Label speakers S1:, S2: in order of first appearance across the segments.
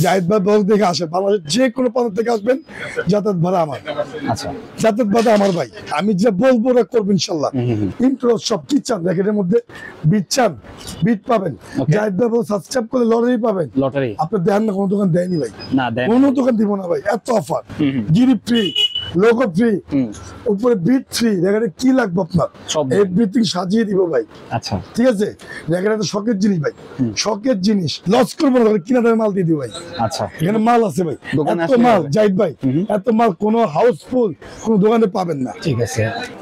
S1: জাহিদ ভাই ব্লগ দেখে আসেন, বাংলাদেশের যে কোনো প্রান্ত থেকে আসবেন, যাতায়াত ভাড়া আমার।
S2: আচ্ছা,
S1: যাতায়াত ভাড়া আমার ভাই, আমি যে বলবো ওরা করবো ইনশাল্লাহ। ইন্ট্রো সব কি চান দেখেন, এর মধ্যে বিট চান, বিট পাবেন। জাহিদ ভাই ব্লগ সাবস্ক্রাইব করলে লটারি পাবেন।
S2: লটারি
S1: আপনি দেন না, কোনো দোকান দেয়নি ভাই,
S2: না দেন,
S1: কোনো দোকান দিব না ভাই, এত অফার। গিরি ফ্রি, লোগো ফ্রি, উপরে বিট ফ্রি। দেখেন কি লাগবে আপনার,
S2: সব
S1: এভরিথিং সাজিয়ে দিব ভাই।
S2: আচ্ছা,
S1: ঠিক আছে, দেখেন এত শখের জিনিস ভাই, শখের জিনিস লস করবো না, কিনা দামে মাল দিয়ে দিই ভাই।
S2: আচ্ছা,
S1: এখানে মাল আছে ভাই,
S2: দোকানে
S1: এত
S2: আসলে
S1: মাল
S2: হবে।
S1: জাহিদ ভাই, এত মাল কোনো হাউসফুল কোনো দোকানে পাবেন না।
S2: ঠিক আছে,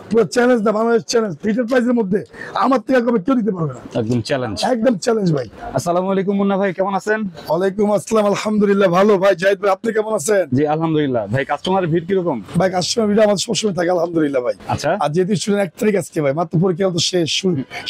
S1: পুরো চ্যালেঞ্জ না, বাংলাদেশ চ্যালেঞ্জ। ফিটের প্রাইসের মধ্যে আমার থেকে কবে কেউ দিতে পারবে না,
S2: একদম চ্যালেঞ্জ।
S1: একদম চ্যালেঞ্জ ভাই।
S2: আসসালামু আলাইকুম মুন্না ভাই, কেমন আছেন?
S1: ওয়ালাইকুম আসসালাম, আলহামদুলিল্লাহ ভালো ভাই। জাহিদ ভাই আপনি কেমন আছেন?
S2: জি আলহামদুলিল্লাহ। ভাই কাস্টমারের ভিড় কিরকম?
S1: ভাই কাস্টমার ভিড় আমাদের সবসময় থাকে আলহামদুলিল্লাহ ভাই।
S2: আচ্ছা,
S1: আর যেহেতু স্টুডেন্ট 1 তারিখ আজকে ভাই, মাত্র পরীক্ষা তো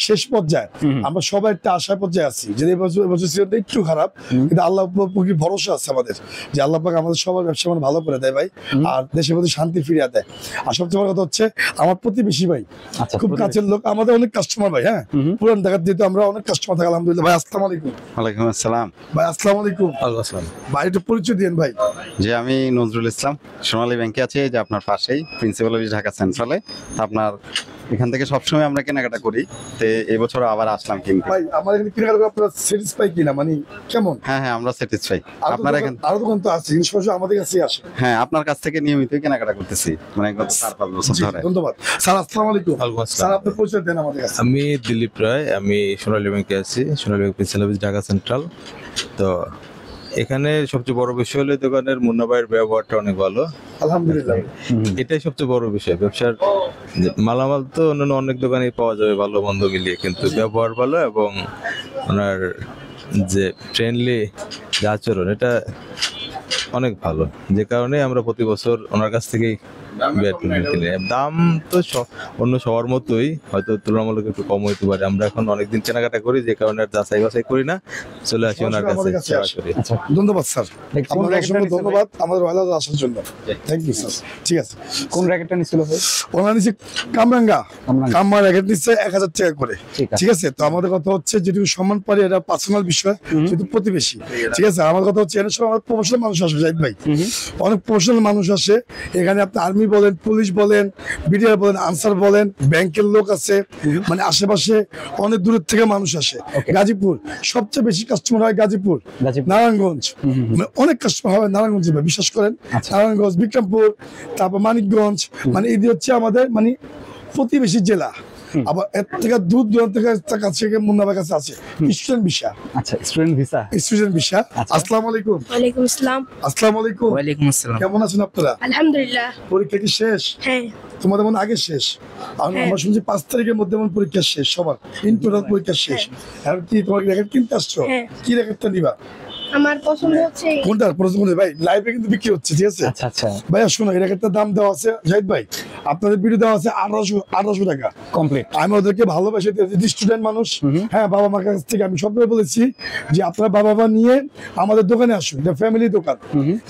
S1: শেষ পর্যায়ে, আমরা সবাই একটা আশার পর্যায়ে আছি যে এবছর সিজনটা একটু খারাপ, কিন্তু আল্লাহ কি ভরসা আছে আমাদের যে আল্লাহ পাক আমাদের সবার ব্যবসা মানে ভালো করে দেয় ভাই, আর দেশের মধ্যে শান্তি ফিরিয়ে দেয়। আর সবচেয়ে বড় কথা হচ্ছে আমার প্রতিবেশী ভাই,
S2: আচ্ছা,
S1: খুব কাছের লোক, আমাদের অনেক কাস্টমার ভাই। হ্যাঁ, পুরান ঢাকার যেহেতু আমরা অনেক কাস্টমার থাকি আলহামদুলিল্লাহ ভাই। আসসালামু আলাইকুম।
S3: ওয়ালাইকুম আসসালাম।
S1: ভাই আসসালামু আলাইকুম।
S3: আসসালাম।
S1: ভাই একটু পরিচয় দিন ভাই।
S3: যে আমি নজরুল ইসলাম, সোনালী ব্যাংকে আছি, এই যে আপনার পাশেই প্রিন্সিপাল অফিস ঢাকা সেন্ট্রালে। তো আপনার এখান থেকে সবসময় আমরা কেনাকাটা করি, তো এবছর আবার আসলাম কিনতে।
S1: ভাই আমার এখানে কেনাকাটা করে আপনারা স্যাটিসফাই কিনা, মানে কেমন?
S3: হ্যাঁ হ্যাঁ, আমরা স্যাটিসফাই। আপনার এখান
S1: আরো দোকান তো আছে, কিন্তু সরাসরি আমাদের কাছে আসে।
S3: হ্যাঁ, আপনার কাছ থেকে নিয়মিত কেনাকাটা করতেছি, মানে গত 4-5 বছর
S1: জি,
S3: ধরে।
S1: ধন্যবাদ স্যার। আসসালামু আলাইকুম।
S4: ওয়ালাইকুম আসসালাম।
S1: স্যার আপনার পরিচয় দেন আমাদের কাছে।
S4: আমি দিলীপ রায়, আমি সোনালী ব্যাংকে আছি, Sonali bank principal office Dhaka central. তো এখানে সবচেয়ে বড় বিষয় হলো দোকানের মুন্না ভাইয়ের ব্যবহারটা অনেক ভালো,
S1: আলহামদুলিল্লাহ।
S4: এটাই সবচেয়ে বড় বিষয়। ব্যবসার মালামাল তো অন্যান্য অনেক দোকানে পাওয়া যাবে ভালো মন্দ মিলিয়ে, কিন্তু ব্যবহার ভালো এবং ওনার যে ফ্রেন্ডলি যে আচরণ, এটা অনেক ভালো, যে কারণে আমরা প্রতি বছর ওনার কাছ থেকেই কিনি। দাম তো অন্য সবার মতোই, হয়তো তুলনামূলক একটু কম হইতে পারে। আমরা এখন অনেকদিন কেনাকাটা করি, যে কারণে আর যাচাই বাছাই করি না, চলে আসি ওনার
S1: আমাদের
S4: কাছে
S1: কাছে আসে।
S4: সরাসরি।
S2: আচ্ছা,
S1: ধন্যবাদ স্যার,
S2: কোন
S1: আপনাকে
S2: র্যাকেটটা
S1: অসংখ্য
S2: নিছিল ভাই?
S1: ধন্যবাদ আমাদের রয়্যাল আসার জন্য। Thank you sir. ঠিক আছে,
S2: কোন র্যাকেটটা নিছিল ভাই?
S1: ওনার নিচে কামরাঙ্গা
S2: কামরাঙ্গা।
S1: কামরা র্যাকেট নিচ্ছে 1000 টাকা করে।
S2: ঠিক আছে।
S1: ঠিক আছে, তো আমাদের কথা হচ্ছে যেটুকু সম্মান পারি, এটা পার্সোনাল বিষয়, যেহেতু প্রতিবেশী। ঠিক আছে, আমার কথা হচ্ছে এখানে সব আমার প্রফেশনাল মানুষ আসে জাহিদ ভাই, অনেক প্রফেশনাল মানুষ আসে এখানে। আপনি আর্মি বলেন, পুলিশ বলেন, বিডিআর বলেন, আনসার বলেন, ব্যাংকের লোক আছে, মানে আশেপাশে অনেক দূরের থেকে মানুষ আসে। গাজীপুর সবচেয়ে বেশি কাস্টমার হয়, গাজীপুর, নারায়ণগঞ্জ, মানে অনেক কাস্টমার হয় নারায়ণগঞ্জে ভাই, বিশ্বাস করেন। নারায়ণগঞ্জ, বিক্রমপুর, তারপর মানিকগঞ্জ, মানে এই হচ্ছে আমাদের মানে প্রতিবেশী জেলা। আবার এর থেকে দূর দূরান্ত থেকে কাছে মুন্না ভাইয়ের কাছে আছে স্টুডেন্ট ভিসা।
S2: আচ্ছা, স্টুডেন্ট ভিসা।
S1: Student visa. আসসালামু আলাইকুম।
S5: ওয়ালাইকুম আসসালাম।
S1: আসসালামু আলাইকুম।
S6: ওয়ালাইকুম আসসালাম।
S1: কেমন আছেন আপনারা?
S5: আলহামদুলিল্লাহ।
S1: পরীক্ষা কি শেষ?
S5: হ্যাঁ,
S1: তোমাদের মনে আগে শেষ? আমরা শুনছি 5 তারিখের মধ্যে মনে পরীক্ষা শেষ সবার, ইন্টারনাল পরীক্ষা শেষ। এখন কি তোমার র্যাকেট কিনতে আসছো?
S5: হ্যাঁ।
S1: কি র্যাকেটটা নিবা?
S5: আমার পছন্দ হচ্ছে
S1: কোনটা পছন্দ করে ভাই? লাইভে কিন্তু বিক্রি হচ্ছে, ঠিক আছে?
S2: আচ্ছা আচ্ছা,
S1: ভাইয়া শোনো, এই র্যাকেটটার দাম দেওয়া আছে জাহিদ ভাই, আপনাদের ভিডিও দেওয়া আছে 1800 টাকা
S2: কমপ্লিট।
S1: আমি ওদেরকে ভালোবাসি, স্টুডেন্ট মানুষ। হ্যাঁ, বাবা মার কাছ থেকে আমি সবসময় বলেছি যে আপনারা বাবা মা নিয়ে আমাদের দোকানে আসুন, এটা ফ্যামিলি দোকান।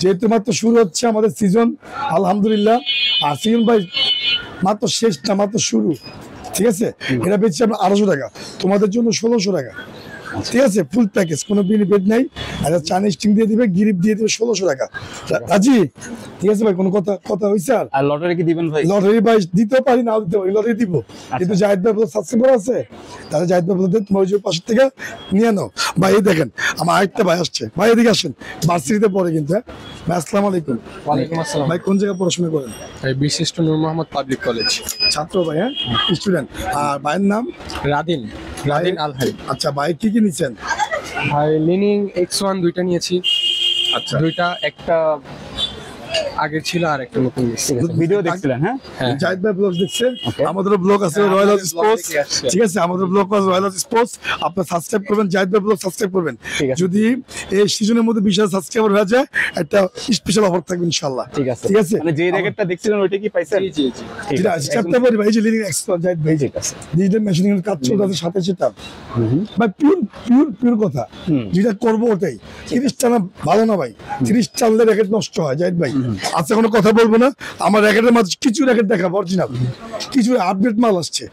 S1: যেহেতু মাত্র শুরু হচ্ছে আমাদের সিজন, আলহামদুলিল্লাহ। আর সিজন ভাই মাত্র শেষ না, মাত্র শুরু। ঠিক আছে, এটা বেচছি আমরা 1800 টাকা, তোমাদের জন্য 1600 টাকা। ঠিক আছে, ফুল প্যাকেজ, কোনো বেনিফিট নাই। একটা চাইনিজ স্টিং দিয়ে দিবে, গিরিপ দিয়ে দিবে 1600 টাকা। রাজি? ঠিক আছে ভাই, কোনো কথা হয়েছে?
S2: আর লটারি কি দিবেন ভাই?
S1: লটারি ভাই দিতেও পারি, নাও দিতে পারি, লটারি দিব। কিন্তু জাহিদ ভাই সাবস্ক্রাইবার আছে, তাহলে জাহিদ ভাই বলতে তোমার ওই পাশের থেকে নিয়ে নাও। ভাই এই দেখেন আমার আরেকটা ভাই আসছে, ভাই এদিকে আসেন, ভার্সিটিতে পড়ে কিন্তু। হ্যাঁ ভাই, আসসালামু আলাইকুম।
S6: ওয়ালাইকুম আসসালাম।
S1: ভাই কোন জায়গায় পড়াশোনা করেন?
S6: বিশিষ্ট নূর মোহাম্মদ পাবলিক কলেজ।
S1: ছাত্র ভাই? হ্যাঁ, স্টুডেন্ট। আর ভাইয়ের নাম?
S6: রাদিন আলহাই।
S1: আচ্ছা, ভাই কি কি নিচ্ছেন?
S6: ভাই লিনিং X1 দুইটা নিয়েছি।
S1: আচ্ছা,
S6: দুইটা, একটা আগের ছিল আর একটা নতুন নিয়েছি।
S2: ভিডিও দেখছিলেন? হ্যাঁ,
S6: হ্যাঁ,
S1: জাহিদ ভাই ব্লগ দেখছেন?
S2: Okay.
S1: আমাদেরও ব্লগ আছে,
S6: হ্যাঁ,
S1: রয়্যাল
S6: আমাদের
S1: স্পোর্টস।
S6: blog দেখে আসছি।
S1: ঠিক আছে, আমাদের ব্লগ আছে রয়্যাল স্পোর্টস, আপনারা সাবস্ক্রাইব করবেন, জাহিদ ভাই ব্লগ সাবস্ক্রাইব করবেন।
S2: ঠিক আছে।
S1: যদি এই সিজনের মধ্যে 20,000 সাবস্ক্রাইবার হয়ে যায়, একটা স্পেশাল অফার থাকবে ইনশাআল্লাহ।
S2: ঠিক আছে।
S1: ঠিক আছে,
S2: মানে যে র্যাকেটটা দেখছিলেন ওইটা কি পাইছেন?
S6: জি জি জি।
S2: ঠিক
S1: যেটা
S2: আছে,
S1: চ্যাপ্টার বলি ভাই, এই যে লিডিং এক্সপার্ট জাহিদ ভাই,
S2: ঠিক আছে।
S1: ডিজিটাল মেশিনিং এর কাজ চলতে আছে সাথে সেটা ভাই, পিওর কথা, যেটা করবো ওটাই। জিনিসটা না ভালো না ভাই, 30 টানলে র্যাকেট নষ্ট হয় জাহিদ ভাই। আচ্ছা কোনো কথা বলবো না, আমার র্যাকেটের মাঝে কিছু র্যাকেট দেখাবো অরিজিনাল, কিছু আপডেট মাল আসছে,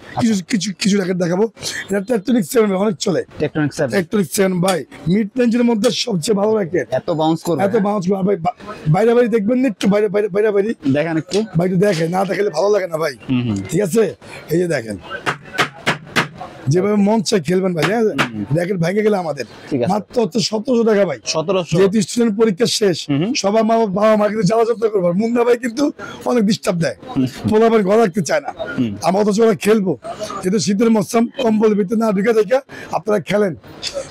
S1: কিছু র্যাকেট দেখাবো। এটা টেকটনিক 7 অনেক চলে,
S2: টেকটনিক 7
S1: টেকটনিক 7 ভাই মিড রেঞ্জের মধ্যে সবচেয়ে ভালো র্যাকেট।
S2: এত বাউন্স করবে,
S1: এত বাউন্স করে ভাই, বাইরে বাইরে দেখবেন না একটু, বাইরে বাইরে বাইরে বাইরে
S2: দেখেন একটু।
S1: ভাই একটু দেখে, না দেখালে ভালো লাগে না ভাই, ঠিক আছে? এই যে দেখেন যেভাবে মন চাই খেলবেন ভাই, হ্যাঁ র্যাকেট ভেঙে গেলে আমাদের
S2: ঠিক আছে।
S1: মাত্র হচ্ছে 1700 টাকা ভাই।
S2: 1700
S1: যেহেতু স্টুডেন্ট পরীক্ষা শেষ, সবার বাবা মা কিন্তু জ্বালা যন্ত্র করবো, মুন্না ভাই কিন্তু অনেক ডিস্টার্ব দেয়, পোলা ভাই ঘর রাখতে চায় না, আমরা অথচ ওরা খেলবো। যেহেতু শীতের মৌসুম, কম্বল ভিতরে না ঢুকে দেখে আপনারা খেলেন।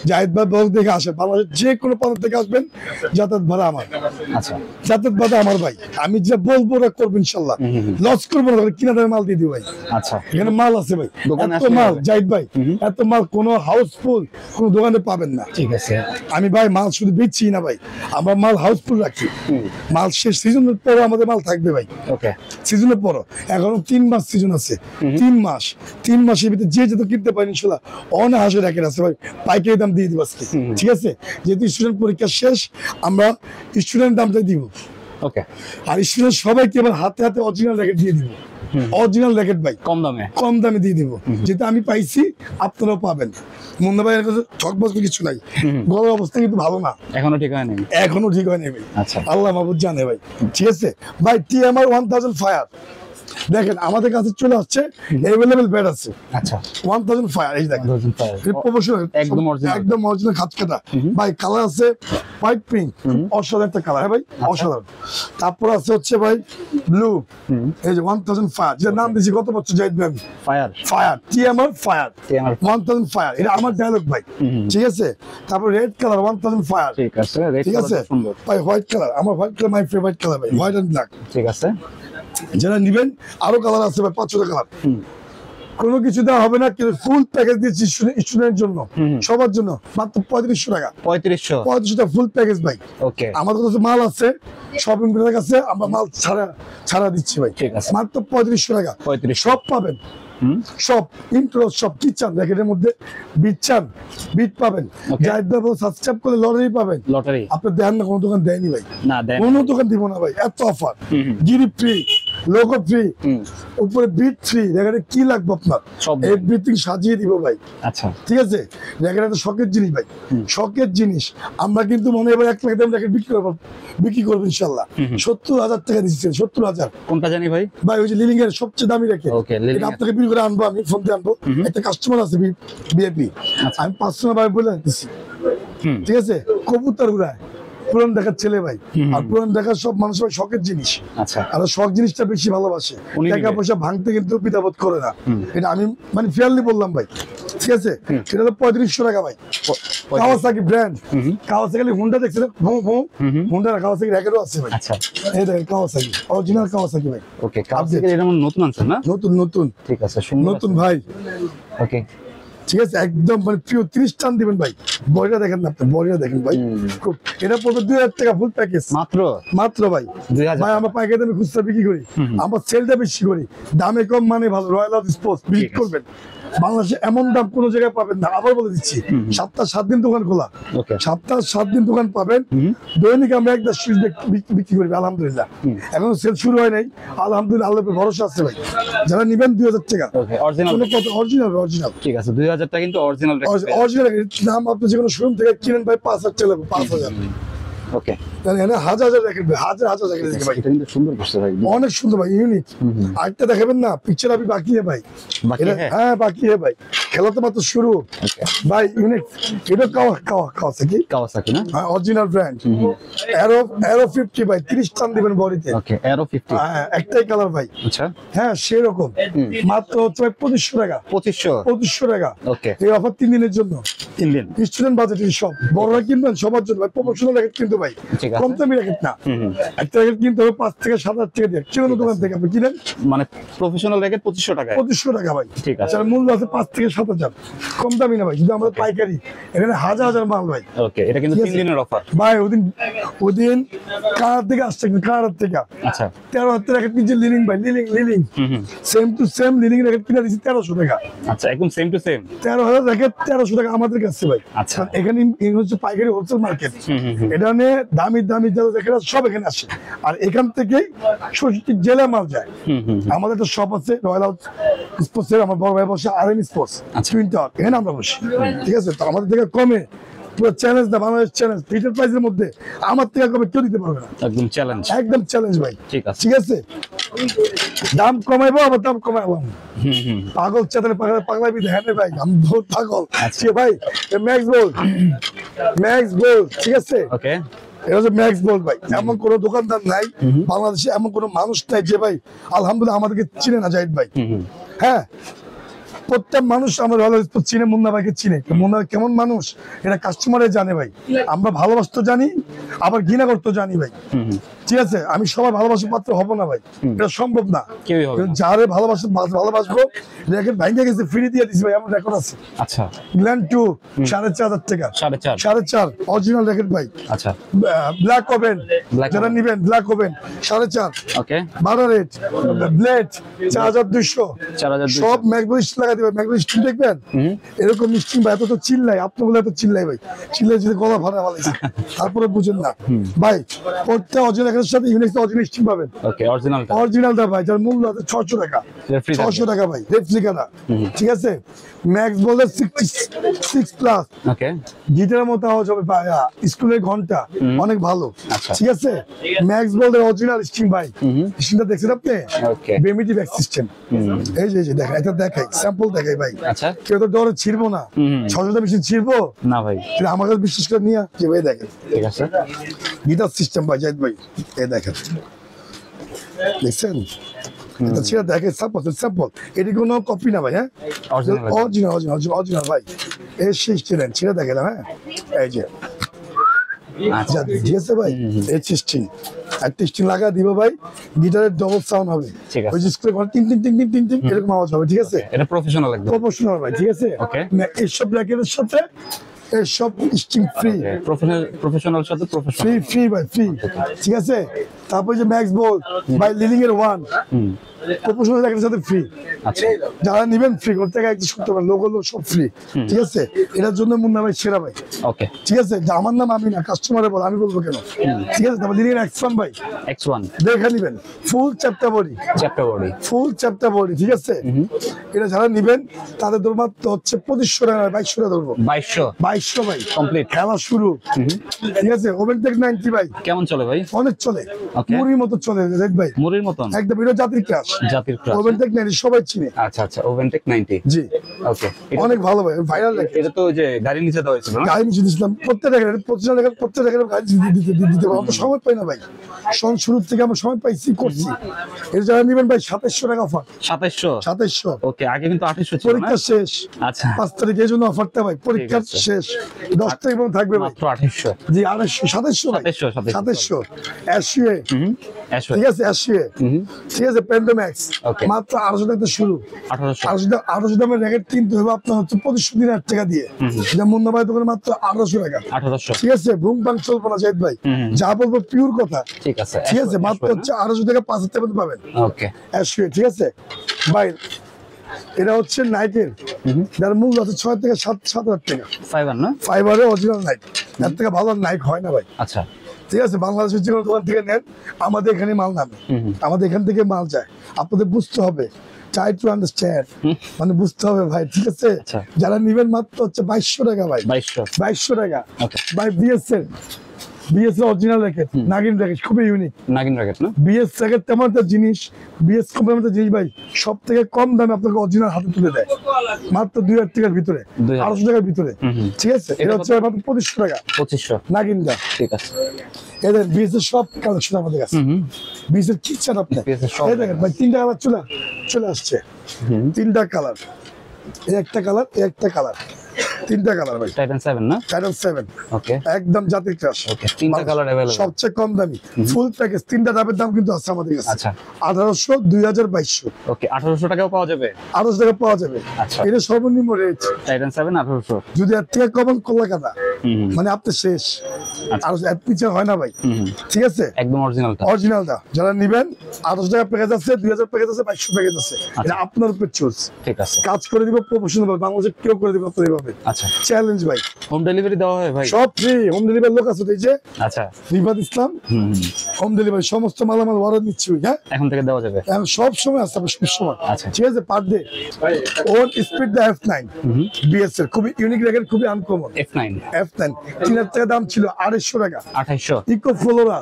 S1: জাহিদ ভাই বল দেখে আসেন, বাংলাদেশের যে কোনো প্রান্ত থেকে আসবেন, যাতায়াত ভাড়া আমার,
S2: আচ্ছা
S1: যাতায়াত ভাড়া আমার ভাই, আমি যা বলবো ওরা করবো ইনশাল্লাহ, লস করবো না, কিনা দামে মাল দিয়ে দিই ভাই।
S2: আচ্ছা,
S1: এখানে মাল আছে ভাই,
S2: দোকানে
S1: এত
S2: আসলে
S1: মাল
S2: হবে।
S1: জাহিদ ভাই, এত মাল কোনো হাউসফুল কোনো দোকানে পাবেন না।
S2: ঠিক আছে।
S1: আমি ভাই মাল শুধু বেচছি না ভাই, আমরা মাল হাউসফুল রাখি, মাল শেষ সিজনের পরে আমাদের মাল থাকবে ভাই,
S2: ওকে
S1: সিজনের পরও এখনো 3 মাস সিজন আছে, 3 মাসের ভিতরে যে যত কিনতে পারেন ইনশাল্লাহ অনেক হাসে র্যাকেট আছে ভাই, পাইকারি দাম দিয়ে দিব আজকে, ঠিক আছে? যেহেতু স্টুডেন্ট পরীক্ষা শেষ, আমরা স্টুডেন্ট দামটা দিব,
S2: ওকে।
S1: আর স্টুডেন্ট সবাইকে এবার হাতে হাতে অরিজিনাল র্যাকেট দিয়ে দিব, অরিজিনাল র্যাকেট ভাই,
S2: কম দামে।
S1: কম দামে দিয়ে দিব, যেটা আমি পাইছি আপনারাও পাবেন। মুন্না ভাইয়ের কাছে ঠকবাজ কিছু নাই, গলার অবস্থা কিন্তু ভালো না,
S2: এখনো ঠিক হয় নাই।
S1: এখনো ঠিক হয়নি ভাই,
S2: আচ্ছা।
S1: আল্লাহ মাহবুব জানে ভাই, ঠিক আছে ভাই? TMR 1000 ফায়ার দেখেন আমাদের কাছে চলে আসছে, अवेलेबल ব্যাট আছে,
S2: আচ্ছা
S1: 1000 ফায়ার, এই দেখেন
S2: 1000 ফায়ার।
S1: প্রফেশনাল,
S2: একদম original।
S1: একদম অরিজিনাল খাত কাটা ভাই। কালার আছে হোয়াইট পিঙ্ক, অসাধারণ একটা কালার, হ্যাঁ ভাই অসাধারণ। তারপর আছে হচ্ছে ভাই ব্লু, এই যে 1000 ফায়ার, যেটা নাম দিয়েছি গত বছর জাহিদ ভাই,
S2: fire
S1: fire TMR fire,
S2: TMR
S1: 1000 fire, এটা আমার ডায়লগ ভাই, ঠিক আছে? তারপর রেড কালার 1000 ফায়ার,
S2: ঠিক আছে। রেড
S1: ঠিক আছে
S2: সুন্দর,
S1: ভাই। হোয়াইট কালার, আমার white colour my favourite colour ভাই, হোয়াইট এন্ড ব্ল্যাক।
S2: ঠিক আছে।
S1: যারা নিবেন আরো কালার আছে ভাই, 500 কালার, কোনো কিছু দেওয়া হবে না, কিন্তু ফুল প্যাকেজ দিচ্ছি স্টুডেন্টের জন্য, সবার জন্য মাত্র 3500 টাকা,
S2: 3500
S1: টাকা ফুল প্যাকেজ ভাই।
S2: ওকে।
S1: আমাদের কাছে মাল আছে, শপিং মলের কাছে আমরা মাল ছাড়া দিচ্ছি ভাই,
S2: ঠিক আছে।
S1: মাত্র 3500 টাকা,
S2: 3500
S1: সব পাবেন, সব ইন্ট্রো সব কি চান র্যাকেটের মধ্যে, বিট চান বিট পাবেন,
S2: Okay.
S1: জাহিদ ভাই সাবস্ক্রাইব করলে লটারি পাবেন।
S2: লটারি
S1: আপনি দেন না, কোনো দোকান দেয়নি ভাই,
S2: না দেন।
S1: কোনো দোকান দিব না ভাই, এত অফার, গিরি ফ্রি, লোগো ফ্রি, উপরে বিট ফ্রি, র্যাকেটে কি লাগবে আপনার
S2: সব
S1: এভরিথিং সাজিয়ে দিব ভাই,
S2: আচ্ছা
S1: ঠিক আছে? র্যাকেট একটা শখের জিনিস ভাই, শখের জিনিস। আমরা কিন্তু মনে হয় এবার 1 লাখ দাম র্যাকেট বিক্রি করবো ইনশাল্লাহ। 70,000 টাকা দিচ্ছি, 70,000
S2: কোনটা জানি ভাই?
S1: ভাই, ওই যে লিলিং এর সবচেয়ে দামি র্যাকেট,
S2: Okay, Li-Ling
S1: এটা
S2: এর।
S1: আপনাকে বিক্রি করে আনবো, আমি ফোন দিয়ে আনবো, একটা কাস্টমার আছে VIP, আমি 500 ভাই বলে দিচ্ছি, ঠিক আছে? কবুতর উড়ায়, পুরান দেখার ছেলে ভাই, আর পুরান দেখার সব মানুষ ভাই শখের জিনিস,
S2: আচ্ছা
S1: আর শখ জিনিসটা বেশি ভালোবাসে,
S2: উনি
S1: টাকা
S2: নিবে।
S1: পয়সা ভাঙতে কিন্তু পিতাবোধ করে না, এটা আমি মানে ফেয়ারলি বললাম ভাই, ঠিক আছে? সেটা হলো 3500 টাকা ভাই, কাওয়াসাকি ব্র্যান্ড, কাওয়াসাকি হুন্ডা দেখছেন, হুন্ডা কাওয়াসাকি র্যাকেটও আছে ভাই,
S2: আচ্ছা
S1: এই দেখেন কাওয়াসাকি, অরিজিনাল কাওয়াসাকি ভাই,
S2: ওকে। কাউন্সিল এটা মানে নতুন আনছেন না?
S1: নতুন নতুন
S2: ঠিক আছে, সুন্দর
S1: নতুন ভাই,
S2: ওকে।
S1: ঠিক আছে? একদম মানে প্রিয় 30 টান দিবেন ভাই, বডিটা দেখেন না আপনি, বডিটা দেখেন ভাই, খুব এটা পড়বে 2000 টাকা ফুল প্যাকেজ, মাত্র ভাই।
S2: 2000
S1: ভাই আমরা পাইকারি দামে খুচরা বিক্রি করি, আমরা সেলটা বেশি করি, দামে কম মানে ভালো। রয়্যাল স্পোর্টস ভিজিট করবেন, বাংলাদেশে এমন দাম কোনো জায়গায় পাবেন না, আবার বলে দিচ্ছি, সপ্তাহে 7 দিন দোকান খোলা,
S2: ওকে।
S1: সপ্তাহে 7 দিন দোকান পাবেন, দৈনিক আমরা 1-10 পিস বিক্রি করি আলহামদুলিল্লাহ, এখন সেল শুরু হয় নাই, আলহামদুলিল্লাহ আল্লাহর উপর ভরসা আছে ভাই। যারা নিবেন 2000 টাকা,
S2: ওকে। অরিজিনাল
S1: কোনো কথা, অরিজিনাল
S2: ঠিক আছে। 2000 টাকা কিন্তু অরিজিনাল
S1: অরিজিনাল দাম, আপনি যে কোনো শোরুম থেকে কিনেন ভাই 5,000 টাকা, 5,000,
S2: ওকে।
S1: এখানে হাজার র্যাকেট ভাই, হাজার র্যাকেট দেখে ভাই,
S2: এটা কিন্তু সুন্দর করছে ভাই,
S1: অনেক সুন্দর ভাই, ইউনিক। আরেকটা দেখাবেন না, পিকচার আপনি বাকি ভাই,
S2: বাকি
S1: হ্যাঁ বাকি ভাই, খেলা তো মাত্র শুরু ভাই, ইউনিক। এটা কাওয়াসাকি,
S2: কাওয়াসাকি না?
S1: হ্যাঁ অরিজিনাল ব্র্যান্ড, অ্যারো 50 ভাই, 30 টান দিবেন বডিতে,
S2: ওকে। অ্যারো 50,
S1: হ্যাঁ একটাই কালার ভাই,
S2: আচ্ছা
S1: হ্যাঁ সেরকম, মাত্র হচ্ছে ভাই 2500 টাকা, 2500 টাকা,
S2: ওকে।
S1: এই অফার 3 দিনের জন্য,
S2: 3 দিন
S1: স্টুডেন্ট বাজেটের সব, বড়রা কিনবেন সবার জন্য ভাই, প্রফেশনাল র্যাকেট কিন্তু ভাই,
S2: ঠিক আছে।
S1: কম দামি র্যাকেট না, একটা র্যাকেট কিনতে হবে 5 থেকে 7,000 টাকা দিয়ে, যে কোনো দোকান থেকে আপনি কিনেন,
S2: মানে প্রফেশনাল র্যাকেট 2500 টাকায়,
S1: 2500 টাকা ভাই,
S2: ঠিক আছে।
S1: যার মূল্য আছে 5 থেকে 7,000 6,000 কম দামি না ভাই, যদি আমাদের পাইকারি এখানে হাজার হাজার মাল ভাই।
S2: ওকে, এটা কিন্তু
S1: ঠিক
S2: 3
S1: আছে।
S2: দিনের অফার।
S1: ভাই ওদিন কানাডা থেকে আসছে, কানাডা থেকে
S2: আচ্ছা
S1: 13,000 টাকা কিনছে লিলিং ভাই, লিলিং
S2: হুম।
S1: সেম টু সেম লিলিং র্যাকেট কিনে দিচ্ছি 1300 টাকা।
S2: আচ্ছা, একদম সেম টু সেম।
S1: 13,000 র্যাকেট 1300 টাকা আমাদের কাছে ভাই।
S2: আচ্ছা।
S1: কারণ এখানে হচ্ছে পাইকারি হোলসেল মার্কেট,
S2: হুম।
S1: এটা নিয়ে দামি দামি র্যাকেট সব এখানে আসে, আর এখান থেকেই 66 জেলা মাল যায়।
S2: হুম।
S1: আমাদের একটা শপ আছে রয়্যাল হাউস স্পোর্টসের, আমার বড় ভাই বসে RM স্পোর্টস
S2: আচ্ছা।
S1: টুইন টাওয়ার, এখানে আমরা বসি। ঠিক আছে, তো আমাদের থেকে কমে পুরো চ্যালেঞ্জ না, বাংলাদেশ চ্যালেঞ্জ, ফিটের প্রাইসের মধ্যে আমার থেকে কমে কেউ দিতে পারবে না,
S2: একদম চ্যালেঞ্জ।
S1: একদম চ্যালেঞ্জ ভাই।
S2: ঠিক আছে।
S1: ঠিক আছে, দাম কমাইবো আবার দাম কমাইবো।
S2: হুম।
S1: পাগল চেতনে পাগলা বি ধ্যানে ভাই, আমি বহুত পাগল।
S2: আচ্ছা।
S1: ঠিক ভাই, ম্যাক্স বল, ঠিক আছে,
S2: ওকে।
S1: এটা হচ্ছে ম্যাক্স বল ভাই। এমন কোনো দোকানদার নাই বাংলাদেশে, এমন কোনো মানুষ নাই যে ভাই আলহামদুলিল্লাহ আমাদেরকে চিনে না জাহিদ ভাই।
S2: হুম।
S1: হ্যাঁ, প্রত্যেক মানুষ আমার রয়্যাল স্পোর্টস চিনে, মুন্না ভাইকে চিনে। মুন্না ভাই কেমন মানুষ এটা কাস্টমারে জানে ভাই। আমরা ভালোবাসতে জানি, আবার ঘৃণা করতে জানি ভাই।
S2: হুম।
S1: ঠিক আছে, আমি সবার ভালোবাসার পাত্র হব না ভাই, এটা সম্ভব না।
S2: কেউই হবে না।
S1: যারে ভালোবাসবো র্যাকেট ভাঙে গেছে ফ্রি দিয়ে দিছি ভাই, আমার রেকর্ড আছে।
S2: আচ্ছা
S1: গ্ল্যান্ড 2 4,500 টাকা,
S2: 4.5।
S1: 4.5 অরিজিনাল র্যাকেট ভাই।
S2: আচ্ছা
S1: ব্ল্যাক ওভেন,
S2: Black
S1: যারা
S2: oven।
S1: নিবেন ব্ল্যাক ওভেন 4.5।
S2: ওকে।
S1: 12 রেট ব্লেড 4,200।
S2: 4,200
S1: সব ম্যাগনেট স্টিল লাগা দিবে, ম্যাগনেট স্টিল দেখবেন এরকম মিষ্টি ভাই, এত তো চিল্লাই, আপনি বলে এত চিল্লাই ভাই, চিল্লাই যদি গলা ভাড়া ভালাইছে তারপরে বুঝেন না ভাই। প্রত্যেক অরিজিনাল র্যাকেটের সাথে ইউনিক্স অরিজিনাল স্টিল পাবেন,
S2: ওকে, অরিজিনালটা।
S1: অরিজিনালটা ভাই, যার মূল্য আছে 600 টাকা।
S2: এটা free থাকবে।
S1: 600 টাকা ভাই, রেপ্লিকাটা। ঠিক আছে, ম্যাক্স বলের 66 প্লাস
S2: ওকে।
S1: গিটারের মতো আওয়াজ হবে ভাই, স্কুলের ঘন্টা অনেক ভালো।
S2: আচ্ছা।
S1: ঠিক আছে, ম্যাক্স বলের অরিজিনাল স্ট্রিং ভাই, স্ট্রিংটা দেখছেন আপনি?
S2: Okay.
S1: বেমিটি ব্যাক সিস্টেম। এই যে দেখেন, এটা দেখাই, স্যাম্পল দেখাই ভাই।
S2: আচ্ছা।
S1: কেউ তো ডরে ছিড়বো না, 600 মেশিন ছিড়বো
S2: না ভাই,
S1: কিন্তু আমার কাছে বিশ্বাস করে নিয়ে যে ভাই দেখেন
S2: ঠিক আছে।
S1: গিটার সিস্টেম ভাই, জাহিদ ভাই এই দেখেন, দেখছেন? এটা ছিল দেখে স্যাম্পল, এটি কোনো কপি না ভাই। হ্যাঁ,
S2: Original।
S1: অরিজিনাল ভাই, এই সিস্টেম ছিল দেখেন। হ্যাঁ, এই যে
S2: আচ্ছা।
S1: ঠিক আছে ভাই, এই সিস্টেম একটা স্ট্রিং লাগা দিব ভাই, গিটারের ডবল সাউন্ড হবে,
S2: ঠিক আছে।
S1: ওই যে স্কুলে টিং টিং টিং টিং টিং টিং এরকম আওয়াজ হবে। ঠিক আছে,
S2: এটা প্রফেশনাল একদম।
S1: প্রফেশনাল ভাই। ঠিক আছে,
S2: Okay.
S1: এইসব র্যাকেটের সাথে এইসব স্ট্রিং ফ্রি,
S2: প্রফেশনাল সাথে প্রফেশনাল।
S1: ফ্রি ভাই, ফ্রি। ঠিক আছে, তারপর যে ম্যাক্স বল ভাই, লিলিং এর 1 প্রফেশনাল র্যাকেটের সাথে ফ্রি।
S2: আচ্ছা।
S1: যারা নিবেন ফ্রি, কোন থেকে একটু শুনতে পারেন, লোগো সব ফ্রি। ঠিক আছে, এটার জন্য মুন্না ভাই সেরা ভাই।
S2: ওকে।
S1: ঠিক আছে, যে আমার নাম আমি না, কাস্টমারে বল, আমি বলবো কেন? ঠিক আছে, তারপর লিলিং এর X1 ভাই
S2: X1
S1: দেখে নিবেন, ফুল চ্যাপ্টার বডি,
S2: চ্যাপ্টার বডি।
S1: ফুল চ্যাপ্টার বডি। ঠিক আছে, এটা যারা নিবেন তাদের ধরবো মাত্র হচ্ছে 2500 টাকা, 2200 টাকা ধরবো,
S2: 2200
S1: ভাই
S2: কমপ্লিট।
S1: খেলা শুরু। ঠিক আছে, ওভেন টেক 90 ভাই,
S2: কেমন চলে ভাই?
S1: অনেক চলে,
S2: Okay.
S1: মুড়ির মতো চলে রেড ভাই,
S2: মুড়ির মতন।
S1: একদম এটা জাতির ক্লাস।
S2: জাতির ক্লাস।
S1: ওভেন টেক 90 সবাই চিনে।
S2: আচ্ছা, ওভেনটেক 90।
S1: জি,
S2: ওকে।
S1: অনেক ভালো ভাই, ভাইরাল লাগে।
S2: এটা তো ওই যে গাড়ির নিচে দেওয়া হয়েছিল না?
S1: গাড়ি মিশে দিয়েছিলাম প্রত্যেকটা গাড়ি দিতে পারবো, আমরা সময় পাই না ভাই। শুরু থেকে আমরা সময় পাইছি, করছি। এর যারা নিবেন ভাই 2700 টাকা অফার,
S2: 2700। ওকে, আগে কিন্তু 2800 ছিল না?
S1: পরীক্ষা শেষ
S2: আচ্ছা।
S1: 5 তারিখ, এই জন্য অফারটা ভাই, পরীক্ষা
S2: আছে।
S1: শেষ 10 তারিখ পর্যন্ত থাকবে ভাই।
S2: মাত্র 2800।
S1: জি, 2700 ভাই, 2700 এসইএ।
S2: আসো।
S1: ঠিক আছে, এসইএ। ঠিক আছে, পেন্ডোম্যাক্স
S2: Okay.
S1: মাত্র 1800 টাকা শুরু।
S2: 1800।
S1: 1800 দামের র্যাকেট কিনতে হবে আপনার হচ্ছে 25,000 টাকা দিয়ে, যেটা মুন্না ভাই দোকানে মাত্র 1800 টাকা।
S2: 1800।
S1: ঠিক আছে, ভুং ভাং চলবো না জাহিদ ভাই, যা বলবো পিওর কথা।
S2: ঠিক আছে।
S1: ঠিক আছে, মাত্র হচ্ছে 1800 টাকা 5,000 টাকা পাবেন
S2: ওকে।
S1: এসইএ। ঠিক আছে ভাই, এটা হচ্ছে নাইকের, যার মূল্য আছে 6 থেকে 7,000 টাকা।
S2: ফাইবার না?
S1: ফাইবারের অরিজিনাল নাইক, এর থেকে ভালো নাইক হয় না ভাই।
S2: আচ্ছা।
S1: ঠিক আছে, বাংলাদেশের যে কোনো দোকান থেকে নেন, আমাদের এখানে মাল নামে, আমাদের এখান থেকে মাল যায়। আপনাদের বুঝতে হবে, ট্রাই টু আন্ডারস্ট্যান্ড, মানে বুঝতে হবে ভাই। ঠিক আছে,
S2: আচ্ছা।
S1: যারা নিবেন মাত্র হচ্ছে 2200 টাকা ভাই, 2200 টাকা
S2: Okay.
S1: ভাই। বিএস অরিজিনাল র্যাকেট, নাগিন র্যাকেট, খুবই ইউনিক।
S2: নাগিন র্যাকেট না?
S1: বিএস র্যাকেট তেমন একটা জিনিস, বিএস কোম্পানির মতো জিনিস ভাই, সব থেকে কম দামে আপনাকে অরিজিনাল হাতে তুলে দেয়, মাত্র 2000 টাকার ভিতরে, 800 টাকার ভিতরে। ঠিক আছে, এটা হচ্ছে মাত্র 2500 টাকা
S2: 2500।
S1: নাগিনটা।
S2: ঠিক আছে।
S1: এদের বিএস এর সব কালেকশন আমাদের কাছে, বিএস এর কি চান আপনি?
S2: BS এর সব
S1: এই দেখেন ভাই, 3টা কালার চলে আসছে, 3টা কালার, একটা কালার, একটা কালার। তিনটা কালার ভাই,
S2: টাইটান 7 না?
S1: টাইটান 7
S2: ওকে
S1: একদম জাতির ক্রাশ।
S2: ওকে, তিনটা কালার अवेलेबल।
S1: সবচেয়ে কম দামি ফুল প্যাকেজ তিনটা ধাপের দাম কিন্তু আছে আমাদের কাছে।
S2: আচ্ছা
S1: 1800, 2000, 2200,
S2: ওকে, 1800 টাকাও পাওয়া যাবে।
S1: 1800 টাকা পাওয়া যাবে।
S2: আচ্ছা
S1: এটা সর্বনিম্ন রেট।
S2: টাইটান 7 1800।
S1: যদি এর থেকে কমান কল্লা কাটা
S2: হুম
S1: মানে আপনি শেষ,
S2: আচ্ছা।
S1: আর এর পিছনে হয় না ভাই,
S2: হুম
S1: ঠিক আছে?
S2: একদম অরিজিনালটা।
S1: অরিজিনালটা যারা নিবেন 1800 টাকা প্যাকেজ আছে, 2000 প্যাকেজ আছে, 2200 প্যাকেজ আছে। এটা আপনার উপর চুজ।
S2: ঠিক আছে
S1: কাজ করে দিব প্রফেশনাল ভাবে, বাংলাদেশে কেউ করে দিব আপনার এইভাবে।
S2: আচ্ছা,
S1: চ্যালেঞ্জ ভাই,
S2: হোম ডেলিভারি দেওয়া হয় ভাই?
S1: সব ফ্রি। হোম ডেলিভারি লোক আছে তো, এই যে
S2: আচ্ছা
S1: রিফাত ইসলাম
S2: হুম
S1: হোম ডেলিভারি, সমস্ত মালামাল অর্ডার নিচ্ছি হ্যাঁ,
S2: এখন থেকে দেওয়া যাবে।
S1: এখন সব সময় আছে, সব সময়।
S2: আচ্ছা।
S1: ঠিক আছে, পার ডে। ওর স্পিড দা F9 BS এর খুবই ইউনিক রেখেন, খুবই আনকমন।
S2: F9
S1: F9 3000 টাকা দাম ছিল, 250 টাকা।
S2: 2800
S1: ইকো ফ্লোরা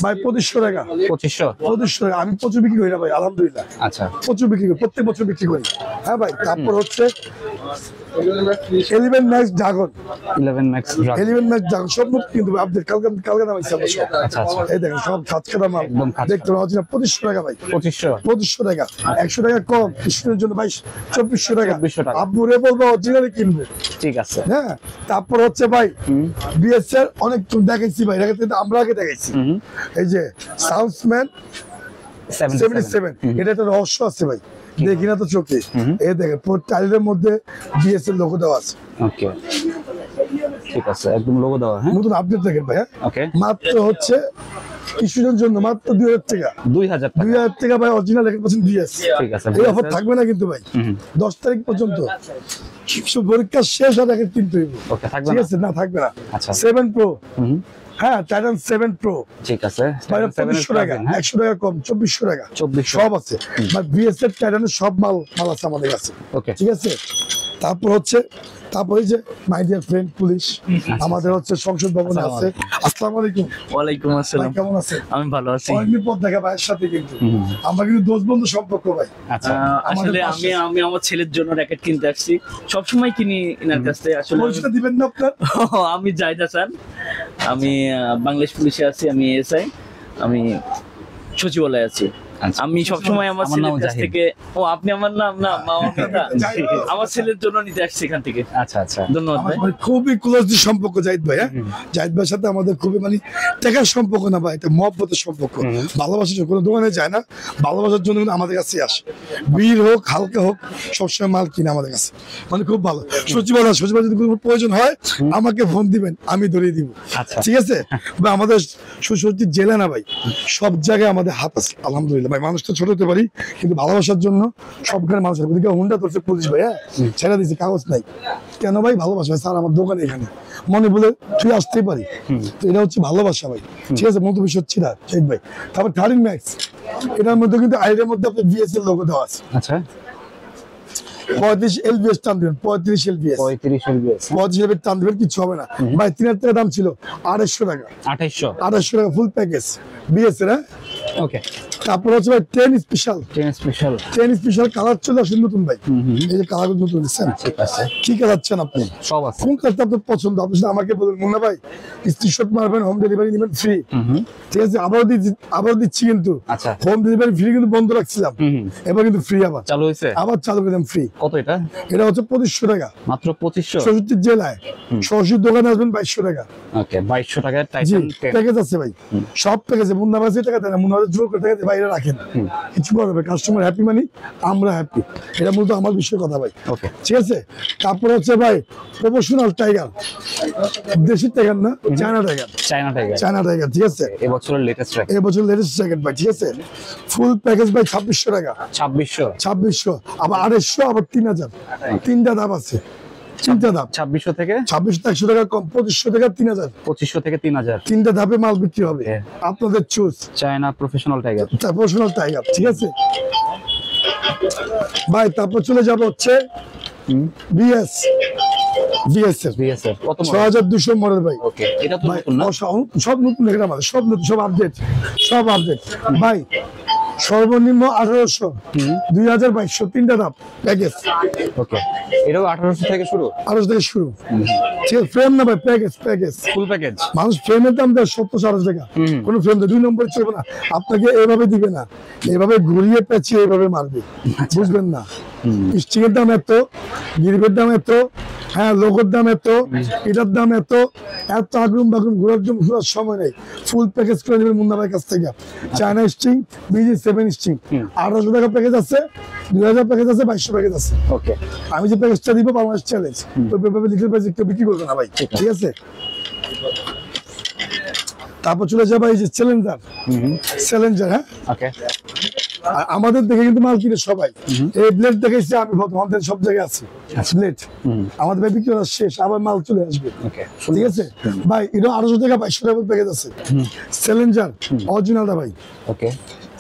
S1: ভাই 2500 টাকা।
S2: 2500
S1: 2500 টাকা। আমি প্রচুর বিক্রি করি না ভাই, আলহামদুলিল্লাহ
S2: আচ্ছা
S1: প্রচুর বিক্রি করি, প্রত্যেক বছর বিক্রি করি। হ্যাঁ ভাই, তারপর হচ্ছে 11 max dragon,
S2: 11 max drug.
S1: 11 max dragon সব নতুন কিন্তু আপডেট, কালকে নামাইছে আমরা সব।
S2: আচ্ছা আচ্ছা
S1: এই দেখেন সব খাঁচকাটা মাল,
S2: একদম খাঁচকা।
S1: দেখতে পাচ্ছেন 2500 টাকা ভাই।
S2: 2500
S1: 2500 টাকা, 100 টাকা কম স্টুডেন্টের জন্য ভাই, 2400 টাকা।
S2: 2400 টাকা।
S1: আব্বুরে বলবো অরিজিনালি কিনবে।
S2: ঠিক আছে
S1: হ্যাঁ, তারপর হচ্ছে ভাই বিএস এর অনেক দেখাইছি ভাই, এটা কিন্তু আমরা আগে দেখাইছি। এই যে সাউন্ডসম্যান 77, এটা একটা রহস্য আছে ভাই, দেখি না তো চোখে। এই দেখেন পুরো টাইলের মধ্যে বিএস এর লোগো দেওয়া আছে।
S2: ওকে ঠিক আছে, একদম লোগো দেওয়া। হ্যাঁ
S1: নতুন আপডেট দেখেন ভাই। হ্যাঁ,
S2: ওকে
S1: মাত্র হচ্ছে স্টুডেন্টের জন্য মাত্র 2000 টাকা।
S2: 2000 টাকা।
S1: 2000 টাকা ভাই, অরিজিনাল 100% বিএস।
S2: ঠিক আছে,
S1: এই অফার থাকবে না কিন্তু ভাই, 10 তারিখ পর্যন্ত। পরীক্ষা শেষ আর আগে কিনতে হইব।
S2: ওকে থাকবে
S1: ঠিক
S2: না?
S1: আছে, না থাকবে না।
S2: আচ্ছা
S1: 7 প্রো,
S2: হুম
S1: হ্যাঁ টাইটান 7 প্রো
S2: ঠিক আছে।
S1: ভাই,
S2: 7
S1: 2500 টাকা, 100 টাকা কম, 2400 টাকা
S2: 2400
S1: সব আছে। ভাই বিএস এর টাইটানের সব মাল আছে আমাদের কাছে।
S2: ওকে
S1: ঠিক আছে, তারপর হচ্ছে তারপরে যে মাই ডিয়ার ফ্রেন্ড পুলিশ আমাদের হচ্ছে সংসদ ভবনে আছে। আসসালামু আলাইকুম।
S7: ওয়ালাইকুম
S1: ভাই
S7: আসসালাম।
S1: কেমন আছেন?
S7: আমি ভালো আছি।
S1: অনেকদিন পর দেখা ভাইয়ের সাথে, কিন্তু আমরা কিন্তু দোস্ত বন্ধু সম্পর্ক ভাই।
S2: আচ্ছা
S7: আসলে আমি আমার ছেলের জন্য র্যাকেট কিনতে আসছি, সবসময় কিনি এনার কাছ থেকে। আসলে
S1: পরিচয় দিবেন না আপনার?
S7: আমি জাহিদ হাসান, আমি বাংলাদেশ পুলিশে আছি, আমি এসআই, আমি সচিবালয়ে আছি।
S2: আচ্ছা।
S7: আমি সবসময় আমার
S2: আমার নাম
S7: ছেলের কাছ
S2: জাহিদ।
S7: থেকে, ও আপনি আমার নাম না, আমার পিতা। আমার ছেলের জন্য নিতে আসছি এখান থেকে।
S2: আচ্ছা আচ্ছা
S7: ধন্যবাদ ভাই।
S1: আমার খুবই ক্লোজ সম্পর্ক জাহিদ ভাই। হ্যাঁ, জাহিদ ভাইয়ের সাথে আমাদের খুবই মানে টাকার সম্পর্ক না ভাই, এটা মহব্বতের সম্পর্ক। ভালোবাসার জন্য কোনো দোকানে যায় না, ভালোবাসার জন্য কিন্তু আমাদের কাছে আসে। বীর হোক হালকা হোক, সবসময় মাল কিনে আমাদের কাছে, মানে খুব ভালো। সচিবালয় যদি কোনো প্রয়োজন হয় আমাকে ফোন দিবেন, আমি ধরিয়ে দিব।
S2: আচ্ছা।
S1: ঠিক আছে ভাই, আমাদের সুসজ্জিত জেলা না ভাই, সব জায়গায় আমাদের হাত আছে আলহামদুলিল্লাহ ভাই। মানুষ তো ছোট হতে পারি, কিন্তু ভালোবাসার জন্য সবখানে মানুষ আছে। হুন্ডা ধরছে পুলিশ ভাই, হ্যাঁ ছেড়ে দিয়েছে, কাগজ নাই কেন ভাই? ভালোবাসা ভাই, স্যার আমার দোকান এখানে, মনে বলে তুই আসতেই পারি। তো এটা হচ্ছে ভালোবাসা ভাই। ঠিক আছে, মতো বিষয় হচ্ছে না ঠিক ভাই। তারপর 13 ম্যাক্স, এটার মধ্যে কিন্তু আইডের মধ্যে আপনার বিএস এর লোগো দেওয়া আছে।
S2: আচ্ছা
S1: 35 LBS টান দিবেন, 35 LBS
S2: 35 LBS
S1: 35 LBS টান দিবেন, কিছু হবে না ভাই। 3000 টাকা দাম ছিল, 250 টাকা।
S2: 2800
S1: 250 টাকা ফুল প্যাকেজ বিএস এর। হ্যাঁ,
S2: ওকে
S1: তারপর হচ্ছে ভাই 10 স্পেশাল,
S2: 10 স্পেশাল
S1: 10 স্পেশাল কালার চলে আসে নতুন ভাই। এই যে কালার নতুন দিচ্ছেন,
S2: ঠিক আছে,
S1: কি কালার চান আপনি?
S2: সব আছে।
S1: কোন কালারটা আপনার পছন্দ? আপনি শুধু আমাকে বলুন, মুন্না ভাই স্ক্রিনশট মারবেন, হোম ডেলিভারি নেবেন ফ্রি। ঠিক আছে, আবার দিচ্ছি কিন্তু
S2: আচ্ছা
S1: হোম ডেলিভারি ফ্রি কিন্তু বন্ধ রাখছিলাম, এবার কিন্তু ফ্রি আবার
S2: চালু হয়েছে।
S1: চালু করে দিলাম ফ্রি।
S2: কত এটা?
S1: এটা হচ্ছে 2500 টাকা
S2: মাত্র 2500।
S1: 64 জেলায়, সরাসরি দোকানে আসবেন 2200 টাকা।
S2: ওকে 2200 টাকায়
S1: জি
S2: টাইটান 10।
S1: প্যাকেজ আছে ভাই, সব প্যাকেজে। মুন্না ভাই যে টাকা দেয় না, মুন্না ভাই জোর করে টাকা দিয়ে বাইরে রাখেন, কিছু করবে। কাস্টমার হ্যাপি মানে আমরা হ্যাপি, এটা মূলত আমার বিষয়ের কথা ভাই।
S2: ওকে
S1: ঠিক আছে, তারপর হচ্ছে ভাই প্রফেশনাল টাইগার, দেশি টাইগার না, China tiger.
S2: China tiger,
S1: China tiger, ঠিক আছে,
S2: এবছরের লেটেস্ট ট্র্যাক।
S1: এবছর লেটেস্ট জ্যাকেট ভাই। ঠিক আছে, ফুল প্যাকেজ ভাই 2600 টাকা।
S2: 2600
S1: 2600, আবার 250, আবার 3000, তিনটা দাম আছে, তিনটা দাম।
S2: 2600 থেকে
S1: 2600 100 টাকা কম, 2500 টাকা 3000,
S2: 2500 থেকে 3000।
S1: তিনটা ধাপে মাল বিক্রি হবে, আপনাদের choose.
S2: China professional tiger.
S1: Professional tiger, ঠিক আছে ভাই। তারপর চলে যাব হচ্ছে বিএস এর
S2: বিএসএফ কত মডেল?
S1: 6200 মডেল ভাই।
S2: ওকে এটা তো
S1: ভাই
S2: নতুন না?
S1: সব নতুন, এখানে আমাদের সব নতুন, সব আপডেট, সব আপডেট ভাই। সর্বনিম্ন 1800, 2200, তিনটা দাম প্যাকেজ।
S2: ওকে এটাও 1800 থেকে শুরু।
S1: 1800 থেকে শুরু। ঠিক আছে, ফ্রেম না ভাই, প্যাকেজ।
S2: Full package.
S1: মানুষ ফ্রেমের দাম দেয় 700-800 টাকা, কোন ফ্রেম দেয় 2 নম্বরে চলবে না, আপনাকে এভাবে দিবে না, এভাবে ঘুরিয়ে পেঁচিয়ে এভাবে মারবে, বুঝবেন না। স্টিংয়ের দাম এত, গিরিপের দাম এত, হ্যাঁ লোগোর দাম এত, এটার দাম এত, এত আগ্রুম বাগ্রুম ঘোরার জন্য ঘোরার সময় নেই। ফুল প্যাকেজ করে নেবেন মুন্না ভাইয়ের কাছ থেকে। চায়না স্টিং, বিজি 7 স্টিং 1800 টাকা প্যাকেজ আছে, 2000 প্যাকেজ আছে, 2200 প্যাকেজ আছে।
S2: ওকে,
S1: আমি যে প্যাকেজটা দিব বাংলাদেশ চ্যালেঞ্জ, ওই পেপারে লিটল প্রাইস একটু বিক্রি করবে না ভাই, ঠিক আছে? তারপর চলে যাবে এই যে চ্যালেঞ্জার, চ্যালেঞ্জার। হ্যাঁ,
S2: ওকে,
S1: আর আমাদের দেখে কিন্তু মাল কিনে সবাই। এই ব্লেড দেখেছি আমি প্রথম, আমাদের সব জায়গায় আছে ব্লেড, আমাদের ভাই বিক্রি করা শেষ, আবার মাল চলে আসবে,
S2: ওকে,
S1: ঠিক আছে ভাই? এটা 1800 টাকা 2200 টাকা প্যাকেজ আছে চ্যালেঞ্জার অরিজিনালটা ভাই।
S2: ওকে,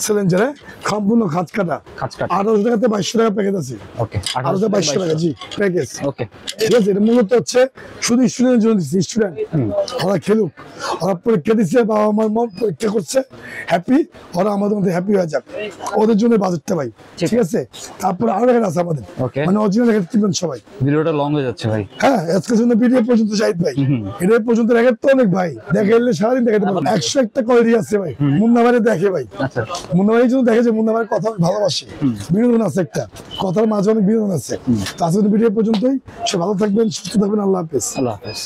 S1: চ্যালেঞ্জার সম্পূর্ণ খাঁজ কাটা,
S2: খাঁজ কাটা।
S1: 1800 টাকাতে 2200 টাকা প্যাকেজ আছে,
S2: ওকে,
S1: 1800 2200 টাকা জি প্যাকেজ।
S2: ওকে,
S1: ঠিক আছে, এটা মূলত হচ্ছে শুধু স্টুডেন্টের জন্য দিচ্ছি, স্টুডেন্ট ওরা খেলুক, ওরা পরীক্ষা দিচ্ছে, বাবা আমার মন পরীক্ষা করছে, হ্যাপি, ওরা আমাদের মধ্যে হ্যাপি হয়ে যাক, ওদের জন্য বাজেটটা ভাই, ঠিক আছে? তারপরে আরো একটা আছে আমাদের,
S2: ওকে।
S1: মানে অরিজিনাল রেখে কিনবেন সবাই।
S2: ভিডিওটা লং হয়ে যাচ্ছে ভাই।
S1: হ্যাঁ, আজকের জন্য ভিডিও পর্যন্ত জাহিদ ভাই, এটা পর্যন্ত রেখে তো অনেক ভাই, দেখাইলে সারাদিন দেখাতে পারবো। 101টা কোয়ালিটি আছে ভাই, মুন্না ভাই দেখে ভাই,
S2: আচ্ছা,
S1: মুন্না ভাই জন্য দেখে যে মুন্না ভাইয়ের কথা আমি ভালোবাসি, বিনোদন আছে একটা, কথার মাঝে অনেক বিনোদন আছে। তো আজকের ভিডিও পর্যন্তই, সে ভালো থাকবেন, সুস্থ থাকবেন, আল্লাহ হাফেজ।
S2: আল্লাহ হাফেজ।